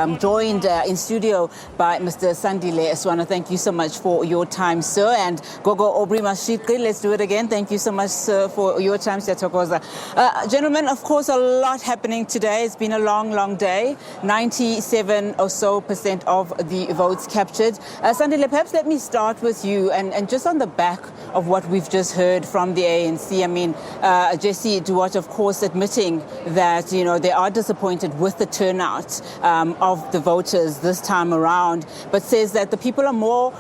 I'm joined in studio by Mr. Sandile Swana. Thank you so much for your time, sir. And Gogo Aubrey Matshiqi, let's do it again. Thank you so much, sir, for your time, Siyathokoza. Gentlemen, of course, a lot happening today. It's been a long, long day. 97% or so of the votes captured. Sandile, perhaps let me start with you. And just on the back of what we've just heard from the ANC, I mean, Jesse Duarte, of course, admitting that, you know, they are disappointed with the turnout of the voters this time around, but says that the people are more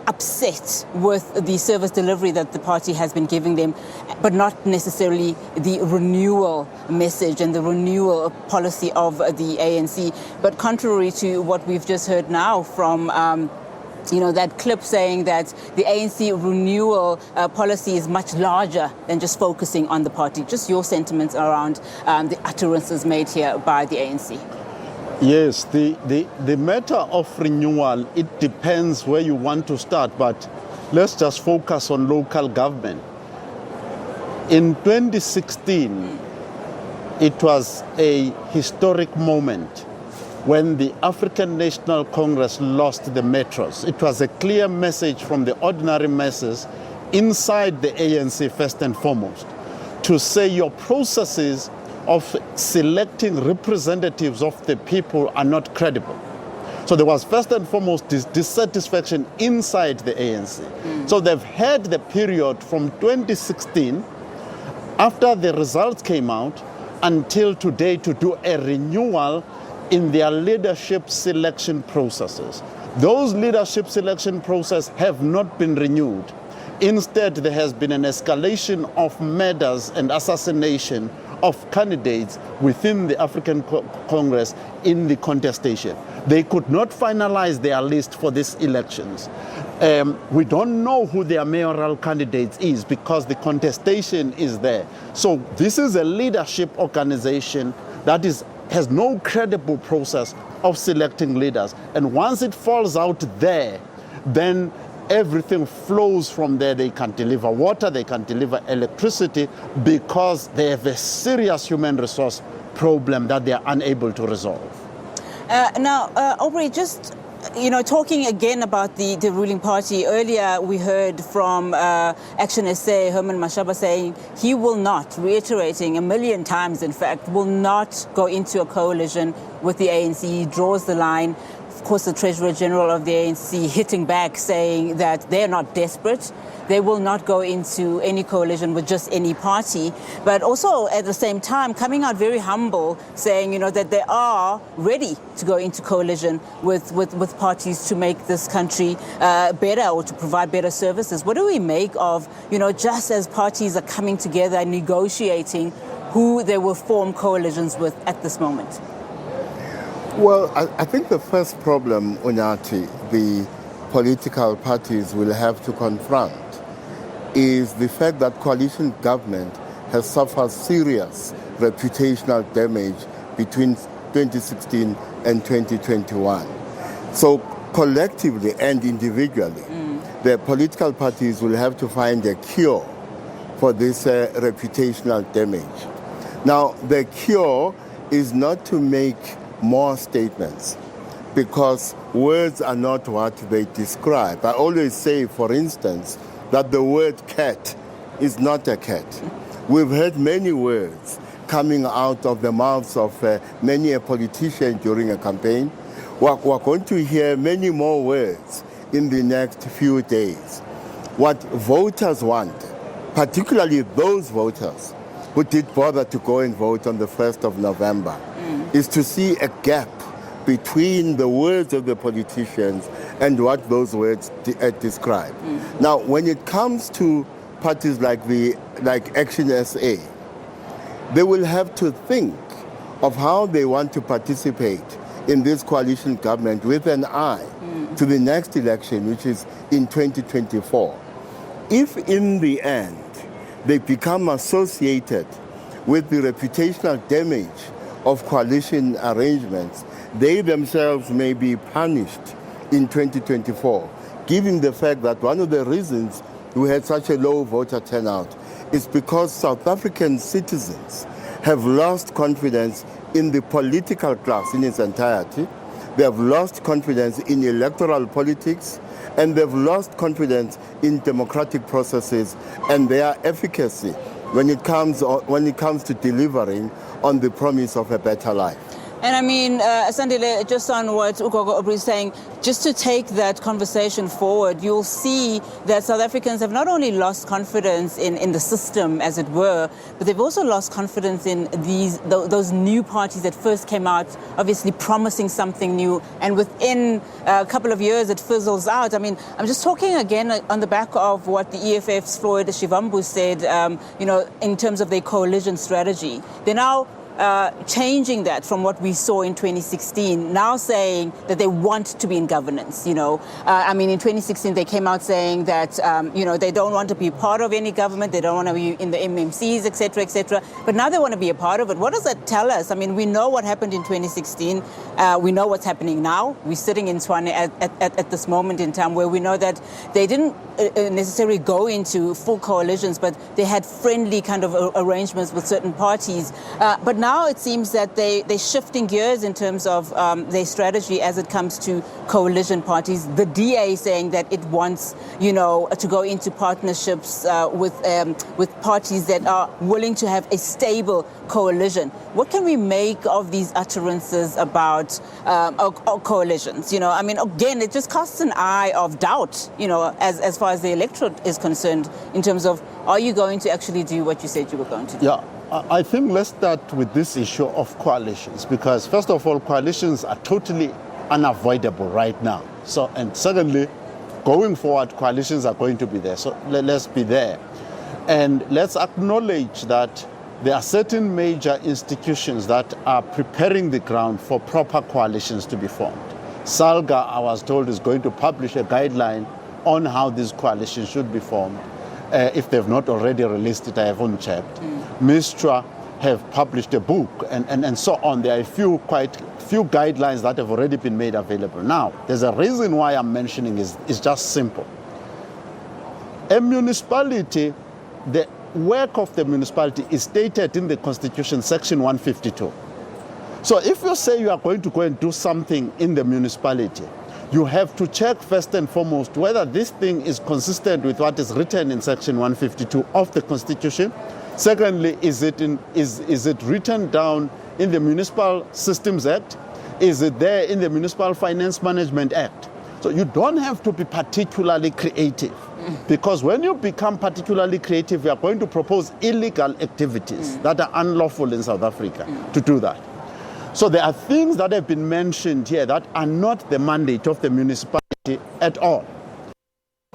upset with the service delivery that the party has been giving them, but not necessarily the renewal message and the renewal policy of the ANC. But contrary to what we've just heard now from that clip saying that the ANC renewal policy is much larger than just focusing on the party. Just your sentiments around the utterances made here by the ANC. Yes, the matter of renewal, it depends where you want to start, but let's just focus on local government. In 2016, it was a historic moment when the African National Congress lost the metros. It was a clear message from the ordinary masses inside the ANC first and foremost to say your processes of selecting representatives of the people are not credible. So there was first and foremost this dissatisfaction inside the ANC. So they've had the period from 2016, after the results came out, until today to do a renewal in their leadership selection processes. Those leadership selection processes have not been renewed. Instead, there has been an escalation of murders and assassination of candidates within the African Congress in the contestation. They could not finalize their list for these elections. We don't know who their mayoral candidate is because the contestation is there. So this is a leadership organization that has no credible process of selecting leaders. And once it falls out there, then everything flows from there. They can deliver water, they can deliver electricity, because they have a serious human resource problem that they are unable to resolve. Now, Aubrey, just talking again about the ruling party, earlier we heard from Action SA, Herman Mashaba, saying he will not, reiterating 1 million times in fact, will not go into a coalition with the ANC. He draws the line. Of course, the Treasurer General of the ANC hitting back, saying that they're not desperate. They will not go into any coalition with just any party. But also at the same time, coming out very humble, saying, that they are ready to go into coalition with parties to make this country better or to provide better services. What do we make of, just as parties are coming together and negotiating who they will form coalitions with at this moment? Well, I think the first problem, Unyati, the political parties will have to confront is the fact that coalition government has suffered serious reputational damage between 2016 and 2021. So collectively and individually, the political parties will have to find a cure for this reputational damage. Now, the cure is not to make more statements, because words are not what they describe. I always say, for instance, that the word cat is not a cat. We've heard many words coming out of the mouths of many a politician during a campaign. We're going to hear many more words in the next few days. What voters want, particularly those voters who did bother to go and vote on the 1st of November, is to see a gap between the words of the politicians and what those words describe. Now, when it comes to parties like Action SA, they will have to think of how they want to participate in this coalition government with an eye to the next election, which is in 2024. If in the end they become associated with the reputational damage of coalition arrangements, they themselves may be punished in 2024, given the fact that one of the reasons we had such a low voter turnout is because South African citizens have lost confidence in the political class in its entirety. They have lost confidence in electoral politics, and they've lost confidence in democratic processes and their efficacy when it comes to delivering on the promise of a better life. And I mean, Sandile, just on what Ugogo Aubrey is saying, just to take that conversation forward, you'll see that South Africans have not only lost confidence in the system, as it were, but they've also lost confidence in those new parties that first came out, obviously promising something new, and within a couple of years it fizzles out. I mean, I'm just talking again on the back of what the EFF's Floyd Shivambu said, in terms of their coalition strategy. They're now changing that from what we saw in 2016, now saying that they want to be in governance. In 2016 they came out saying that they don't want to be part of any government, they don't want to be in the MMCs, etc., etc. But now they want to be a part of it. What does that tell us? I mean, we know what happened in 2016. We know what's happening now. We're sitting in Swana at this moment in time where we know that they didn't necessarily go into full coalitions, but they had friendly kind of arrangements with certain parties. But now it seems that they're shifting gears in terms of their strategy as it comes to coalition parties. The DA saying that it wants, to go into partnerships with parties that are willing to have a stable coalition. What can we make of these utterances about coalitions? Again, it just casts an eye of doubt, as far as the electorate is concerned, in terms of, are you going to actually do what you said you were going to do? Yeah. I think let's start with this issue of coalitions, because first of all, coalitions are totally unavoidable right now. So, and secondly, going forward, coalitions are going to be there. So let's be there. And let's acknowledge that there are certain major institutions that are preparing the ground for proper coalitions to be formed. SALGA, I was told, is going to publish a guideline on how these coalitions should be formed. If they've not already released it, I haven't checked. MISTRA have published a book and so on. There are quite few guidelines that have already been made available. Now, there's a reason why I'm mentioning is just simple. A municipality, the work of the municipality is stated in the Constitution, Section 152. So if you say you are going to go and do something in the municipality, you have to check first and foremost whether this thing is consistent with what is written in Section 152 of the Constitution. Secondly, is it written down in the Municipal Systems Act? Is it there in the Municipal Finance Management Act? So you don't have to be particularly creative, because when you become particularly creative, you are going to propose illegal activities that are unlawful in South Africa to do that. So there are things that have been mentioned here that are not the mandate of the municipality at all.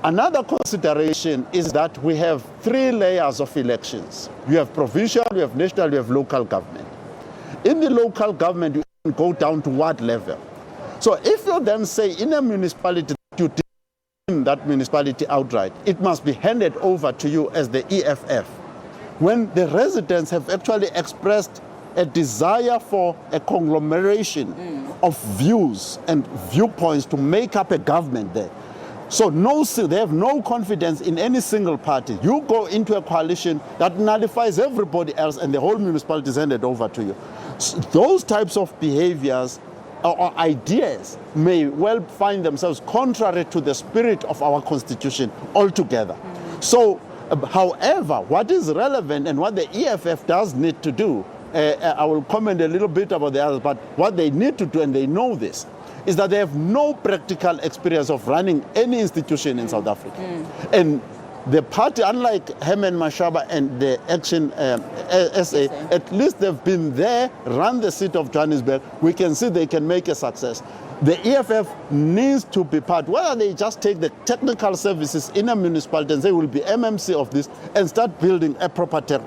Another consideration is that we have 3 layers of elections. You have provincial, you have national, you have local government. In the local government, you can go down to ward level. So if you then say in a municipality that you deem that municipality outright, it must be handed over to you as the EFF. When the residents have actually expressed a desire for a conglomeration of views and viewpoints to make up a government there. So they have no confidence in any single party. You go into a coalition that nullifies everybody else and the whole municipality is handed over to you. So those types of behaviors or ideas may well find themselves contrary to the spirit of our Constitution altogether. So, however, what is relevant and what the EFF does need to do, I will comment a little bit about the others, but what they need to do, and they know this, is that they have no practical experience of running any institution in South Africa. And the party, unlike Herman Mashaba and the Action SA, at least they've been there, run the seat of Johannesburg. We can see they can make a success. The EFF needs to be part, whether they just take the technical services in a municipality and say we'll be MMC of this and start building a proper track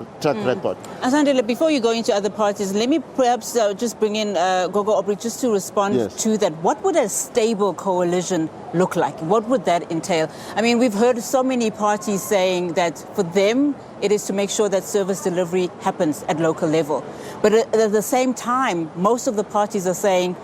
record. Sandile, before you go into other parties, let me perhaps just bring in Gogo Aubrey just to respond to that. What would a stable coalition look like? What would that entail? I mean, we've heard so many parties saying that for them, it is to make sure that service delivery happens at local level. But at the same time, most of the parties are saying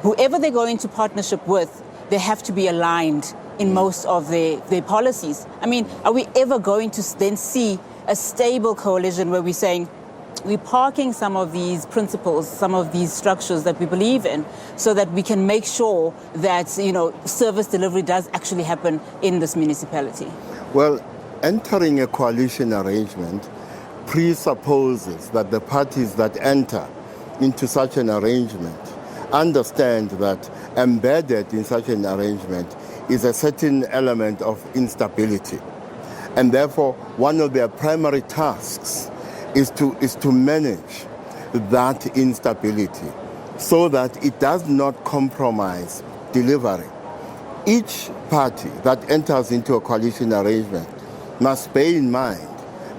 whoever they go into partnership with, they have to be aligned in most of their policies. I mean, are we ever going to then see a stable coalition where we're saying, we're parking some of these principles, some of these structures that we believe in, so that we can make sure that, service delivery does actually happen in this municipality? Well, entering a coalition arrangement presupposes that the parties that enter into such an arrangement understand that embedded in such an arrangement is a certain element of instability. And therefore, one of their primary tasks is to manage that instability so that it does not compromise delivery. Each party that enters into a coalition arrangement must bear in mind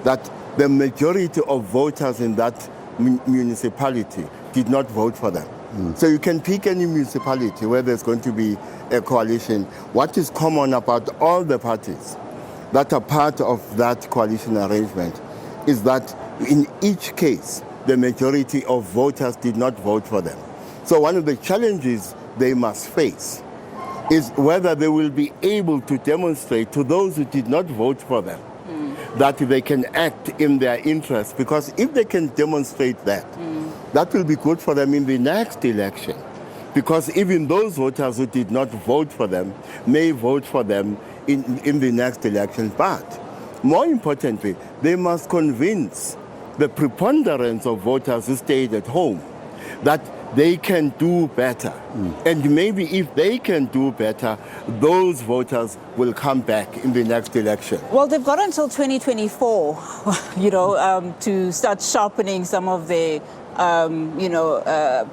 that the majority of voters in that municipality did not vote for them. So you can pick any municipality where there's going to be a coalition. What is common about all the parties that are part of that coalition arrangement is that in each case, the majority of voters did not vote for them. So one of the challenges they must face is whether they will be able to demonstrate to those who did not vote for them that they can act in their interest. Because if they can demonstrate that, that will be good for them in the next election. Because even those voters who did not vote for them may vote for them in the next election. But more importantly, they must convince the preponderance of voters who stayed at home that they can do better. And maybe if they can do better, those voters will come back in the next election. Well, they've got until 2024, to start sharpening some of their,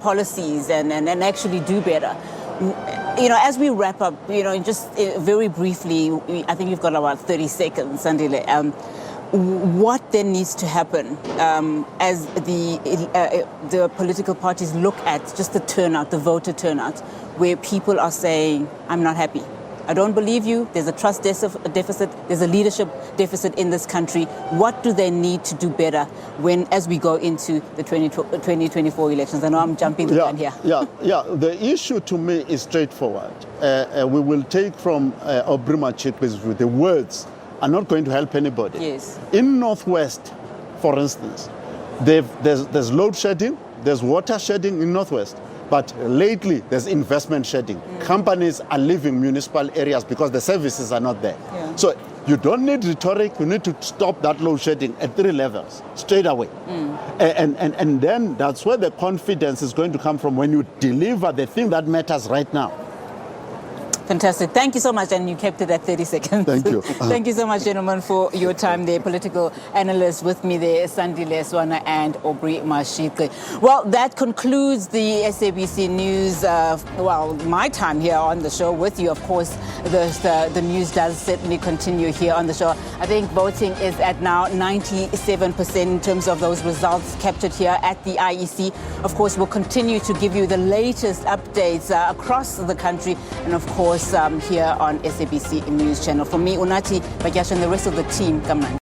policies and actually do better. As we wrap up, just very briefly, I think you've got about 30 seconds, Sandile. What then needs to happen as the political parties look at just the turnout, the voter turnout, where people are saying, I'm not happy. I don't believe you. There's a trust deficit. There's a leadership deficit in this country. What do they need to do better as we go into the 2024 elections? I know I'm jumping the gun here. The issue to me is straightforward. We will take from Aubrey Matshiqi the words are not going to help anybody. Yes. In Northwest, for instance, there's load shedding, there's water shedding in Northwest, but lately there's investment shedding. Companies are leaving municipal areas because the services are not there. Yeah. So you don't need rhetoric, you need to stop that load shedding at 3 levels, straight away. And then that's where the confidence is going to come from, when you deliver the thing that matters right now. Fantastic. Thank you so much, and you kept it at 30 seconds. Thank you. Thank you so much, gentlemen, for your time there. Political analysts with me there, Sandile, Swana, and Aubrey Matshiqi. Well, that concludes the SABC News, my time here on the show with you. Of course, the news does certainly continue here on the show. I think voting is at now 97% in terms of those results captured here at the IEC. Of course, we'll continue to give you the latest updates across the country, and of course, here on SABC News Channel. For me, Unati Bagyasha, and the rest of the team, come on.